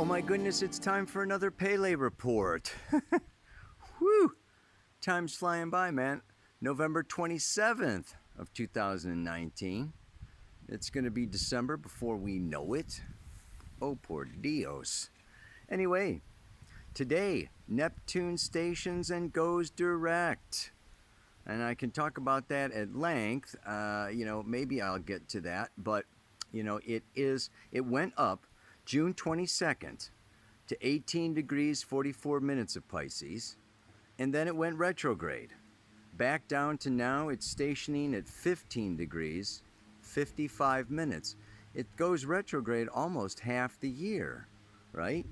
my goodness, it's time for another Pele report. Whew! Time's flying by, man. November 27th of 2019. It's going to be December before we know it. Oh, por Dios. Anyway, today, Neptune stations and goes direct. And I can talk about that at length. Maybe I'll get to that. But, it went up June 22nd to 18 degrees 44 minutes of Pisces, and then it went retrograde. Back down to now, it's stationing at 15 degrees 55 minutes. It goes retrograde almost half the year, right?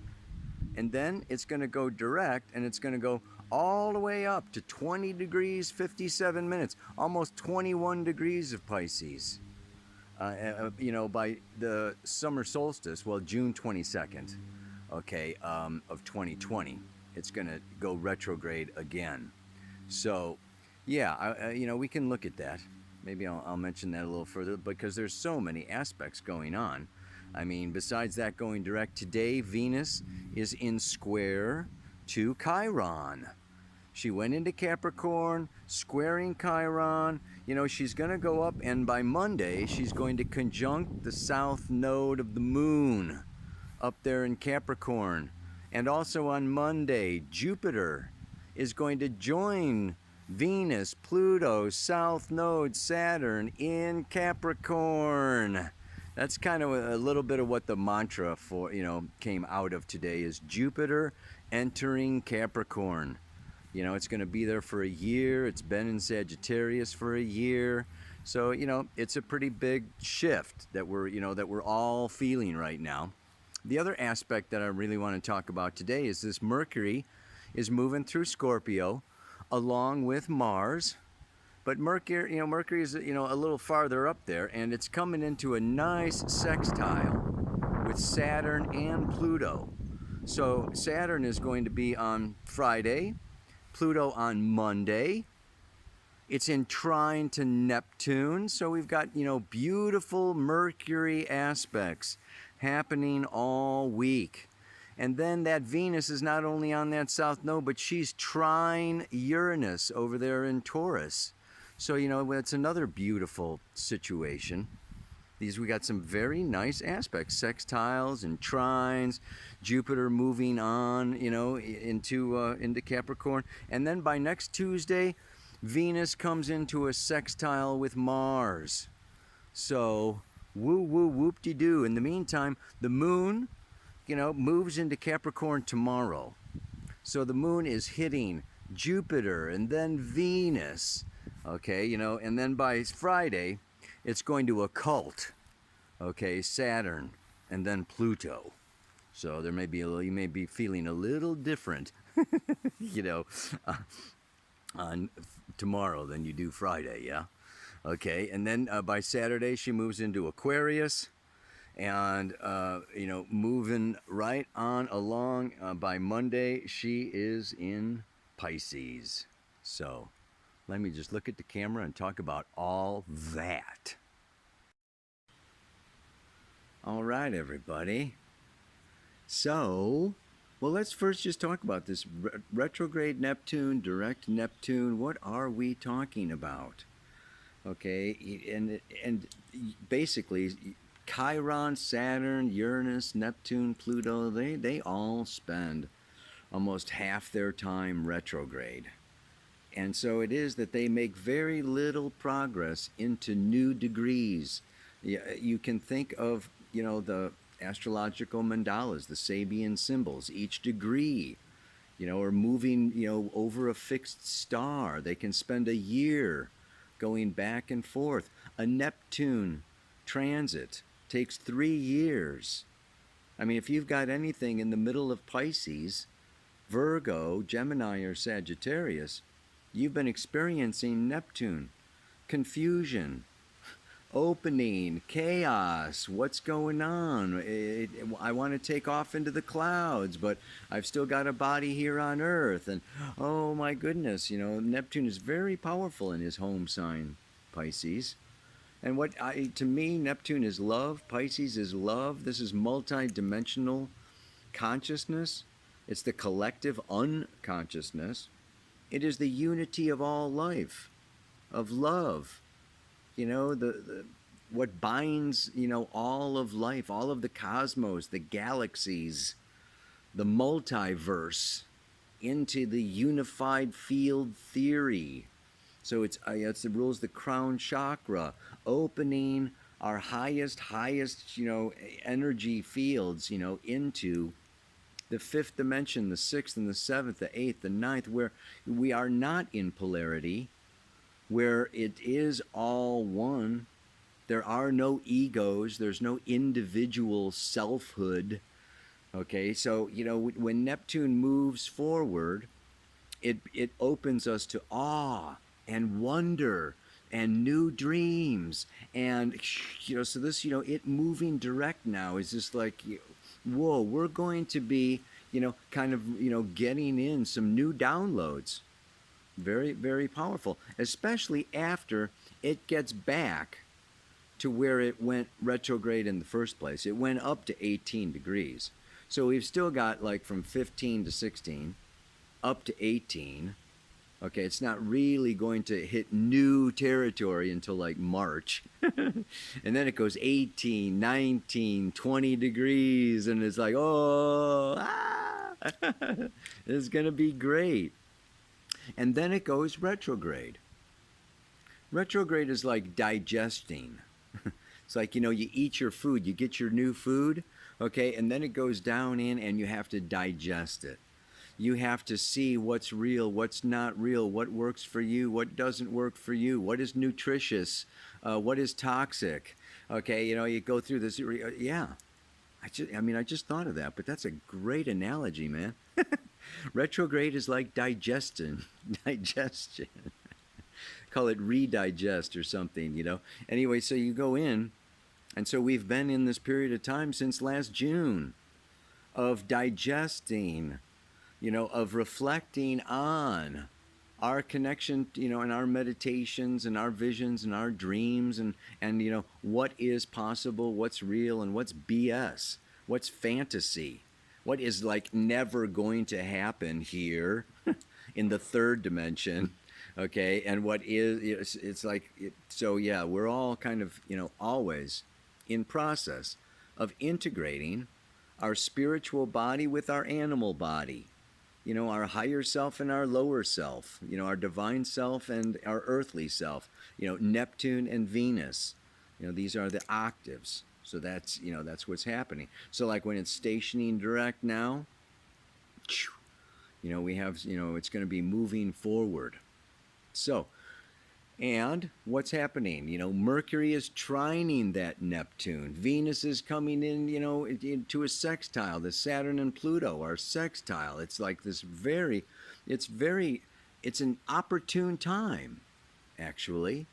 And then it's going to go direct, and it's going to go all the way up to 20 degrees 57 minutes, almost 21 degrees of Pisces. By the summer solstice, well, June 22nd, of 2020, it's going to go retrograde again. So, yeah, we can look at that. Maybe I'll mention that a little further because there's so many aspects going on. I mean, besides that going direct, today Venus is in square to Chiron. She went into Capricorn, squaring Chiron. She's going to go up, and by Monday, she's going to conjunct the south node of the moon up there in Capricorn. And also on Monday, Jupiter is going to join Venus, Pluto, south node, Saturn in Capricorn. That's kind of a little bit of what the mantra for, came out of today is Jupiter entering Capricorn. It's going to be there for a year. It's been in Sagittarius for a year. So, it's a pretty big shift that we're all feeling right now. The other aspect that I really want to talk about today is this Mercury is moving through Scorpio along with Mars. But Mercury is, a little farther up there, and it's coming into a nice sextile with Saturn and Pluto. So Saturn is going to be on Friday, Pluto on Monday. It's in trine to Neptune, so we've got, beautiful Mercury aspects happening all week. And then that Venus is not only on that south node, but she's trine Uranus over there in Taurus. So, it's another beautiful situation. We got some very nice aspects, sextiles and trines, Jupiter moving on, into Capricorn. And then by next Tuesday, Venus comes into a sextile with Mars. So, whoop-de-doo. In the meantime, the moon, moves into Capricorn tomorrow. So the moon is hitting Jupiter and then Venus, and then by Friday, it's going to occult, Saturn, and then Pluto. So there may be you may be feeling a little different, on tomorrow than you do Friday, yeah? Okay, and then by Saturday, she moves into Aquarius, and, moving right on along. By Monday, she is in Pisces. So let me just look at the camera and talk about all that. All right, everybody. So, let's first just talk about this retrograde Neptune, direct Neptune. What are we talking about? And basically, Chiron, Saturn, Uranus, Neptune, Pluto, they all spend almost half their time retrograde. And so it is that they make very little progress into new degrees. You can think of, the astrological mandalas, the Sabian symbols, each degree, or moving, over a fixed star. They can spend a year going back and forth. A Neptune transit takes 3 years. I mean, if you've got anything in the middle of Pisces, Virgo, Gemini, or Sagittarius, you've been experiencing Neptune. Confusion, opening, chaos, what's going on? I want to take off into the clouds, but I've still got a body here on Earth. And oh my goodness, Neptune is very powerful in his home sign, Pisces. And to me, Neptune is love, Pisces is love. This is multi-dimensional consciousness, it's the collective unconsciousness. It is the unity of all life, of love. The what binds, all of life, all of the cosmos, the galaxies, the multiverse into the unified field theory. So it's the rules, the crown chakra, opening our highest, energy fields, into the fifth dimension, the sixth and the seventh, the eighth, the ninth, where we are not in polarity, where it is all one. There are no egos. There's no individual selfhood. Okay, so when Neptune moves forward, it opens us to awe and wonder and new dreams, and so this it moving direct now is just like, whoa, we're going to be kind of getting in some new downloads. Very, very powerful, especially after it gets back to where it went retrograde in the first place. It went up to 18 degrees. So we've still got like from 15 to 16 up to 18. Okay, it's not really going to hit new territory until like March. And then it goes 18, 19, 20 degrees, and it's like, oh, it's going to be great. And then it goes retrograde. Retrograde is like digesting. It's like, you eat your food, you get your new food, okay, and then it goes down in and you have to digest it. You have to see what's real, what's not real, what works for you, what doesn't work for you, what is nutritious, what is toxic. Okay, you go through this. Yeah, I just thought of that, but that's a great analogy, man. Retrograde is like digestion. Call it redigest or something. Anyway, so you go in, and so we've been in this period of time since last June of digesting, of reflecting on our connection, and our meditations and our visions and our dreams and what is possible, what's real and what's BS, what's fantasy, what is like never going to happen here in the third dimension. Okay, and what is, it's like, so yeah, we're all kind of, always in process of integrating our spiritual body with our animal body, our higher self and our lower self, our divine self and our earthly self, Neptune and Venus, these are the octaves. So that's, that's what's happening. So like when it's stationing direct now, we have, it's going to be moving forward. So, and what's happening? Mercury is trining that Neptune. Venus is coming in, into a sextile. The Saturn and Pluto are sextile. It's like this it's an opportune time, actually,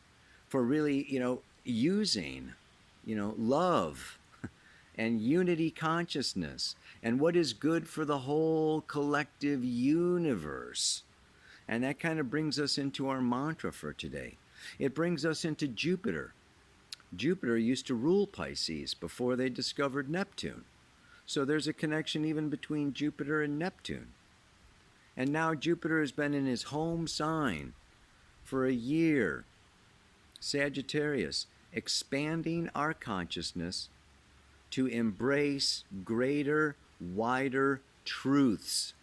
for really, using, love and unity consciousness and what is good for the whole collective universe. And that kind of brings us into our mantra for today. It brings us into Jupiter. Jupiter used to rule Pisces before they discovered Neptune. So there's a connection even between Jupiter and Neptune. And now Jupiter has been in his home sign for a year, Sagittarius, expanding our consciousness to embrace greater, wider truths,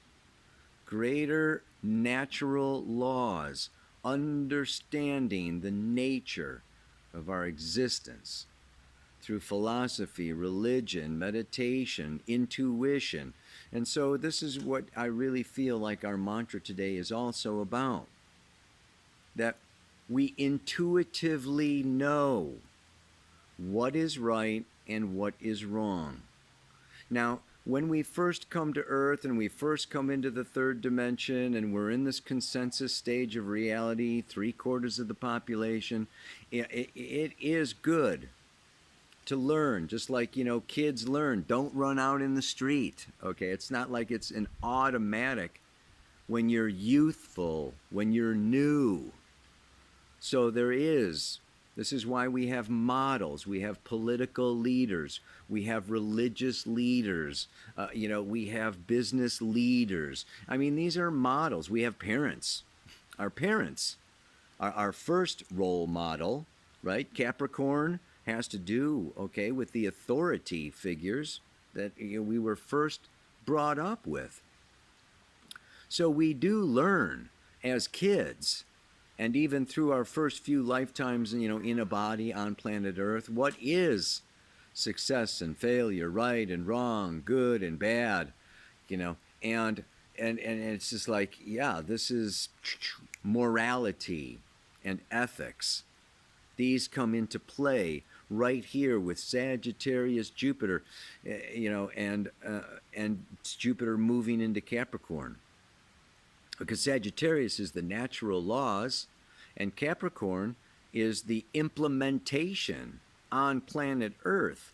greater natural laws, understanding the nature of our existence through philosophy, religion, meditation, intuition. And so this is what I really feel like our mantra today is also about. That we intuitively know what is right and what is wrong. Now, when we first come to Earth and we first come into the third dimension and we're in this consensus stage of reality, 3/4 of the population, it is good to learn, just like, kids learn. Don't run out in the street, okay? It's not like it's an automatic when you're youthful, when you're new. So there is, This is why we have models. We have political leaders. We have religious leaders. We have business leaders. I mean, these are models. We have parents. Our parents are our first role model, right? Capricorn has to do, okay, with the authority figures that we were first brought up with. So we do learn as kids, and even through our first few lifetimes, in a body on planet Earth, what is success and failure, right and wrong, good and bad, and it's just like, yeah, this is morality and ethics. These come into play right here with Sagittarius, Jupiter, and Jupiter moving into Capricorn. Because Sagittarius is the natural laws, and Capricorn is the implementation on planet Earth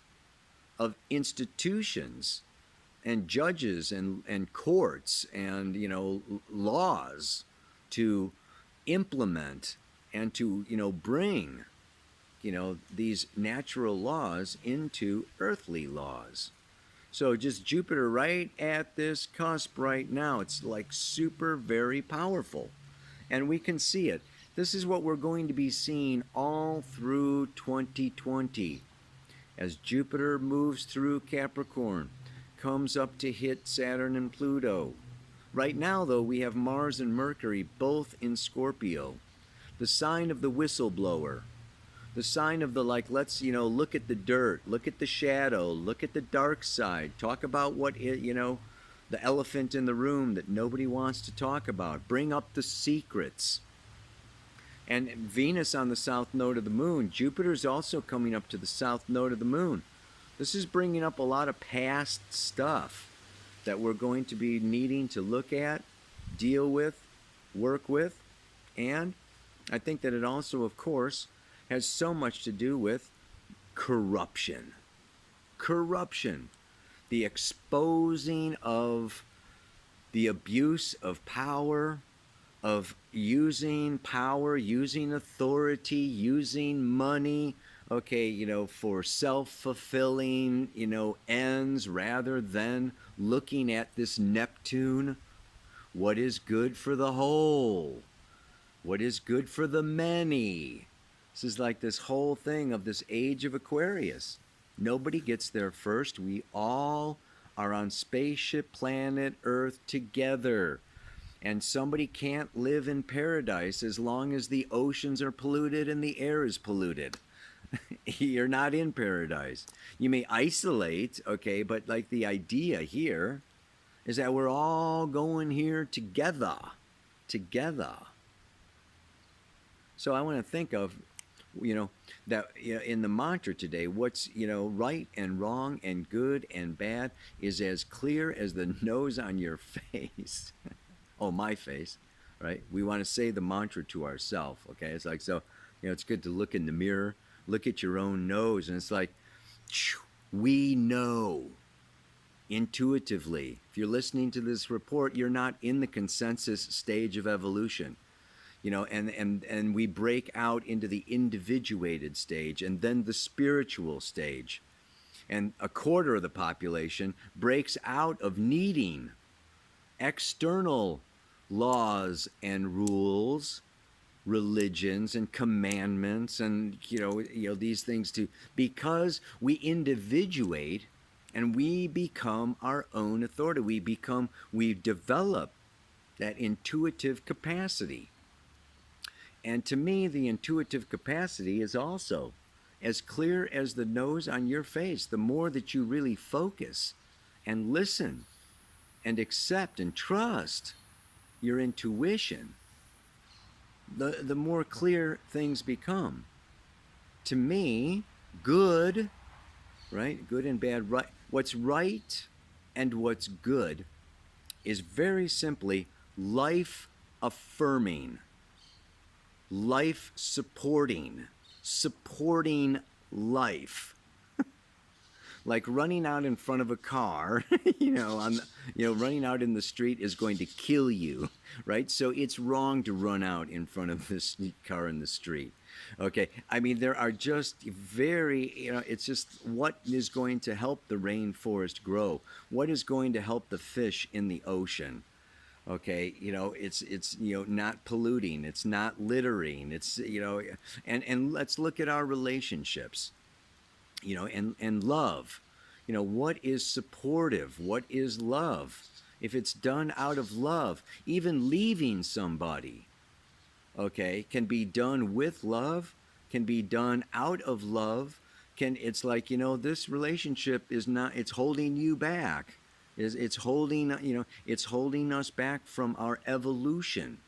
of institutions and judges and courts and laws to implement and to bring these natural laws into earthly laws. So just Jupiter right at this cusp right now. It's like super very powerful. And we can see it. This is what we're going to be seeing all through 2020. As Jupiter moves through Capricorn, comes up to hit Saturn and Pluto. Right now, though, we have Mars and Mercury both in Scorpio. The sign of the whistleblower. The sign of the let's, look at the dirt, look at the shadow, look at the dark side, talk about the elephant in the room that nobody wants to talk about, bring up the secrets. And Venus on the south node of the moon, Jupiter's also coming up to the south node of the moon. This is bringing up a lot of past stuff that we're going to be needing to look at, deal with, work with, and I think that it also, of course, has so much to do with corruption. Corruption. The exposing of the abuse of power, of using power, using authority, using money, for self-fulfilling, ends rather than looking at this Neptune. What is good for the whole? What is good for the many? This is like this whole thing of this age of Aquarius. Nobody gets there first. We all are on spaceship planet Earth together. And somebody can't live in paradise as long as the oceans are polluted and the air is polluted. You're not in paradise. You may isolate, but like the idea here is that we're all going here together. Together. So I want to think of that in the mantra today, what's, right and wrong and good and bad is as clear as the nose on your face. Oh, my face, right? We want to say the mantra to ourselves, okay? It's like, so, it's good to look in the mirror, look at your own nose, and it's like, we know intuitively. If you're listening to this report, you're not in the consensus stage of evolution. And we break out into the individuated stage and then the spiritual stage. And a quarter of the population breaks out of needing external laws and rules, religions and commandments and these things because we individuate and we become our own authority. We develop that intuitive capacity. And to me, the intuitive capacity is also as clear as the nose on your face. The more that you really focus and listen and accept and trust your intuition, the more clear things become. To me, good, right? Good and bad, right? What's right and what's good is very simply life affirming. Life supporting life. Like running out in front of a car, running out in the street is going to kill you, right? So it's wrong to run out in front of this car in the street. Okay. I mean, there are just very, it's just what is going to help the rainforest grow? What is going to help the fish in the ocean? Okay, it's not polluting, it's not littering, it's and let's look at our relationships, and love. What is supportive? What is love? If it's done out of love, even leaving somebody, okay, can be done with love, can be done out of love. It's like, this relationship is not, it's holding you back. It's holding, it's holding us back from our evolution.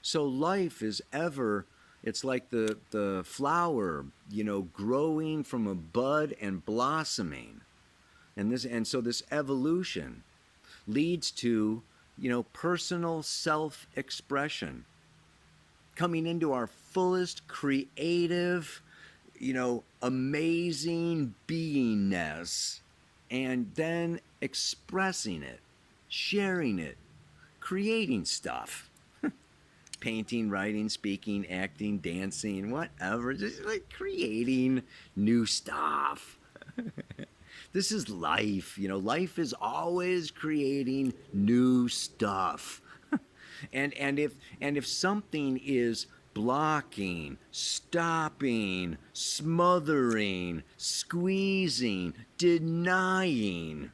So life is ever, it's like the flower, growing from a bud and blossoming. And so this evolution leads to, personal self-expression, coming into our fullest creative, amazing beingness, and then expressing it, sharing it, creating stuff. Painting, writing, speaking, acting, dancing, whatever, just like creating new stuff. This is life. Life is always creating new stuff. And if something is blocking, stopping, smothering, squeezing, denying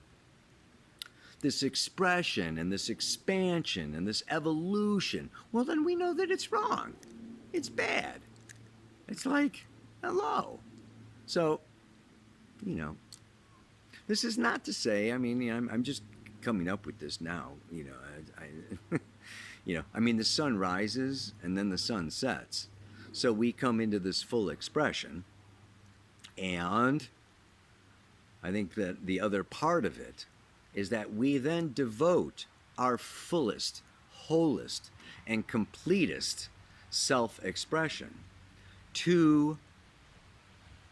this expression and this expansion and this evolution, well, then we know that it's wrong. It's bad. It's like, hello. So, you know, this is not to say, I mean, I'm just coming up with this now. I mean, the sun rises and then the sun sets. So we come into this full expression. And I think that the other part of it is that we then devote our fullest, wholest, and completest self expression to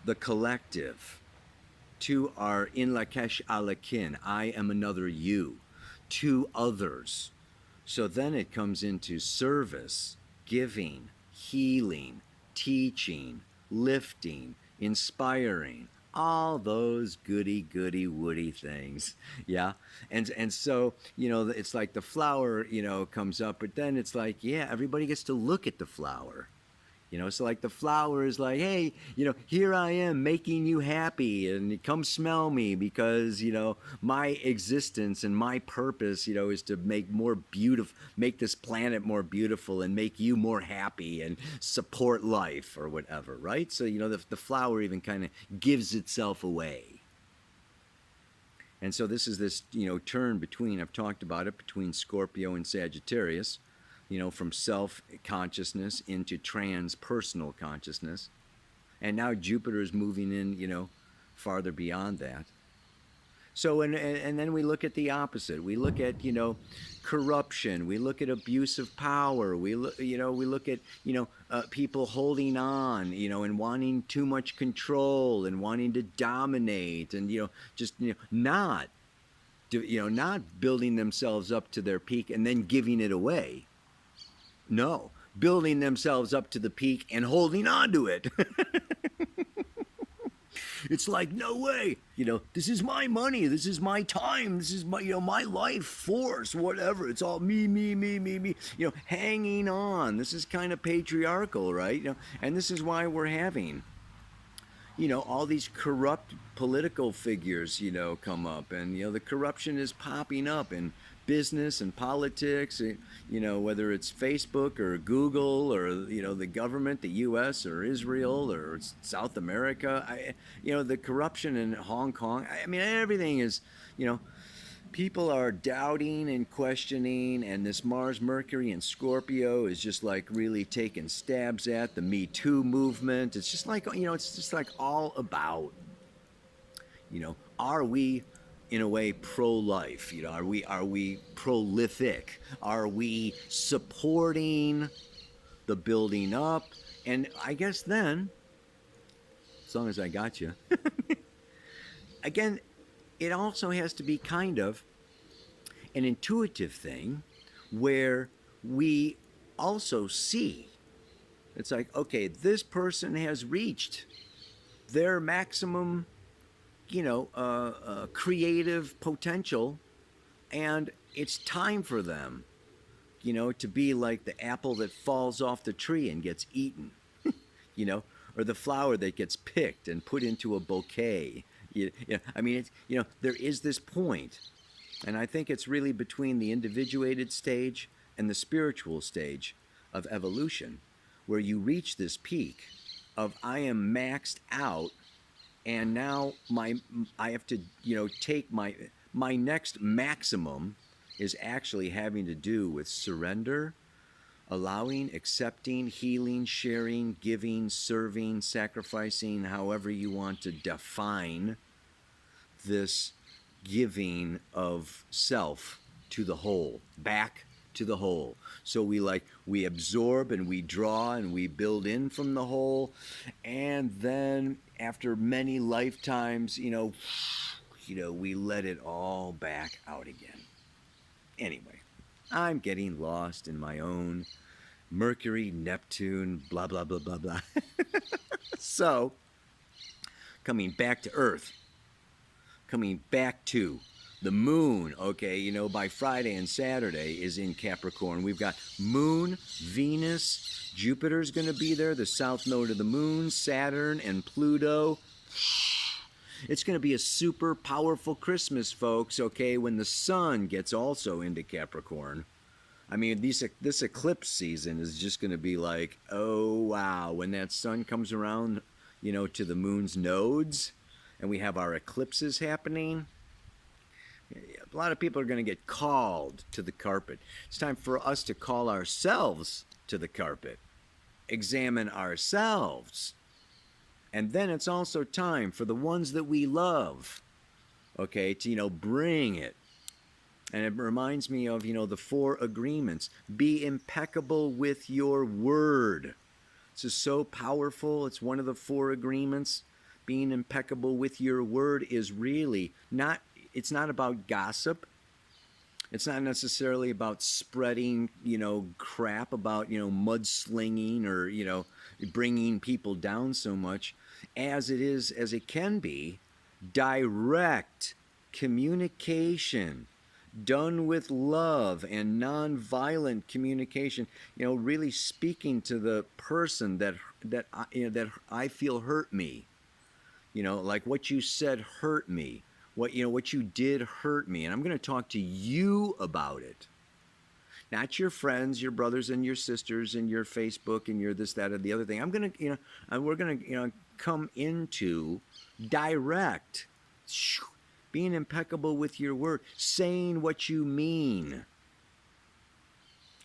the collective, to our in lakesh alakin, I am another you, to others. So then it comes into service, giving, healing, teaching, lifting, inspiring, all those goody goody woody things. Yeah. And so, it's like the flower, comes up, but then it's like, yeah, everybody gets to look at the flower. So like the flower is like, hey, here I am making you happy, and come smell me, because my existence and my purpose, is to make this planet more beautiful and make you more happy and support life or whatever, right? So the flower even kind of gives itself away. And so this is this turn between, I've talked about it, between Scorpio and Sagittarius, from self-consciousness into transpersonal consciousness. And now Jupiter is moving in, farther beyond that. So, and then we look at the opposite. We look at, corruption. We look at abuse of power. We look at, people holding on, and wanting too much control and wanting to dominate, and, just, not building themselves up to their peak and then giving it away. No, building themselves up to the peak and holding on to it. It's like, no way, this is my money, this is my time, this is my, my life force, whatever. It's all me, me, me, me, me, hanging on. This is kind of patriarchal, right? And this is why we're having, all these corrupt political figures, come up, and, the corruption is popping up in business and politics, whether it's Facebook or Google or, the government, the U.S. or Israel or South America. The corruption in Hong Kong, I mean, everything is, people are doubting and questioning, and this Mars, Mercury, and Scorpio is just like really taking stabs at the Me Too movement. It's just like, it's just like all about, are we in a way pro-life? Are we prolific? Are we supporting the building up? And I guess then, as long as I got you, again, it also has to be kind of an intuitive thing where we also see It's like, okay, this person has reached their maximum, creative potential, and it's time for them, to be like the apple that falls off the tree and gets eaten, you know, or the flower that gets picked and put into a bouquet. I mean, there is this point, and I think it's really between the individuated stage and the spiritual stage of evolution, where you reach this peak of I am maxed out, and now I have to take my next maximum is actually having to do with surrender, allowing, accepting, healing, sharing, giving, serving, sacrificing, however you want to define this giving of self to the whole, back to the whole. So we absorb and we draw and we build in from the whole, and then after many lifetimes, we let it all back out again. Anyway, I'm getting lost in my own Mercury, Neptune, blah blah blah blah blah. So, coming back to Earth, coming back to the moon, okay, by Friday and Saturday is in Capricorn. We've got moon, Venus, Jupiter's going to be there, the south node of the moon, Saturn, and Pluto. It's going to be a super powerful Christmas, folks, okay, when the sun gets also into Capricorn. I mean, this eclipse season is just going to be like, oh, wow, when that sun comes around, to the moon's nodes, and we have our eclipses happening. A lot of people are going to get called to the carpet. It's time for us to call ourselves to the carpet, examine ourselves. And then it's also time for the ones that we love, okay, to, bring it. And it reminds me of, the 4 agreements. Be impeccable with your word. This is so powerful. It's one of the 4 agreements. Being impeccable with your word is really not, it's not about gossip. It's not necessarily about spreading, crap about, mudslinging or, bringing people down so much as it can be direct communication done with love and nonviolent communication, really speaking to the person that I feel hurt me. Like what you said hurt me. What you did hurt me, and I'm going to talk to you about it. Not your friends, your brothers and your sisters and your Facebook and your this, that, or the other thing. I'm going to, we're going to, come into direct, being impeccable with your word, saying what you mean,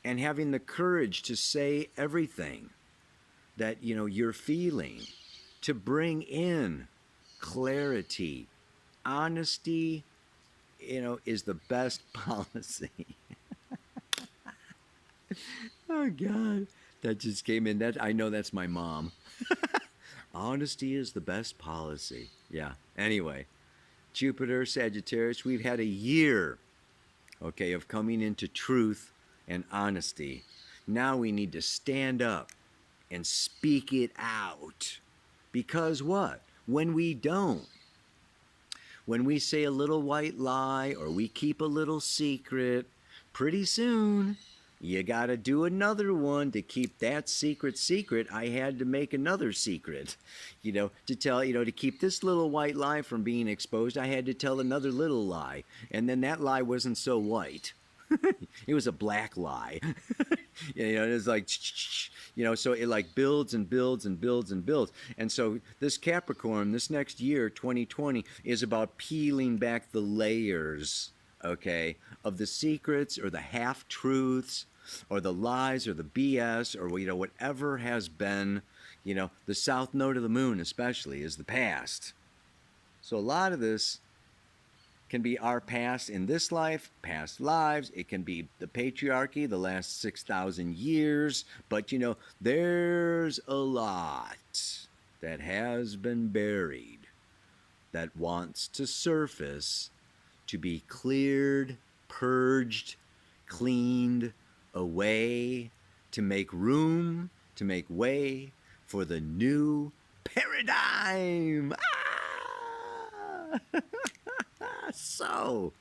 and having the courage to say everything that, you're feeling, to bring in clarity. Honesty, is the best policy. Oh God, that just came in. That I know that's my mom. Honesty is the best policy. Yeah. Anyway, Jupiter, Sagittarius, we've had a year, okay, of coming into truth and honesty. Now we need to stand up and speak it out. Because what? When we don't, when we say a little white lie or we keep a little secret, pretty soon you got to do another one to keep that secret. I had to make another secret, to tell, to keep this little white lie from being exposed. I had to tell another little lie. And then that lie wasn't so white. It was a black lie. It's like, so it like builds and builds and builds and builds. And so this Capricorn, this next year, 2020, is about peeling back the layers, okay, of the secrets or the half-truths or the lies or the BS or, whatever has been, the south node of the moon especially is the past. So a lot of this can be our past in this life, past lives. It can be the patriarchy, the last 6,000 years. But, there's a lot that has been buried that wants to surface, to be cleared, purged, cleaned away, to make room to make way for the new paradigm. So,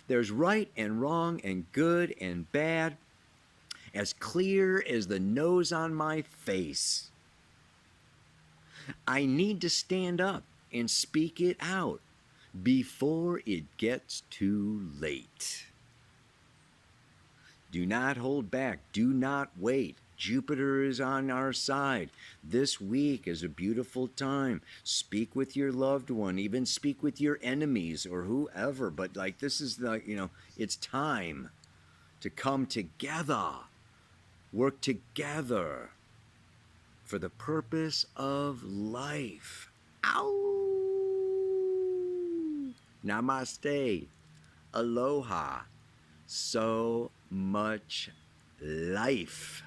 there's right and wrong and good and bad, as clear as the nose on my face. I need to stand up and speak it out before it gets too late. Do not hold back. Do not wait. Jupiter is on our side. This week is a beautiful time. Speak with your loved one, even speak with your enemies or whoever. But like this is it's time to come together, work together for the purpose of life. Ow! Namaste. Aloha. So much life.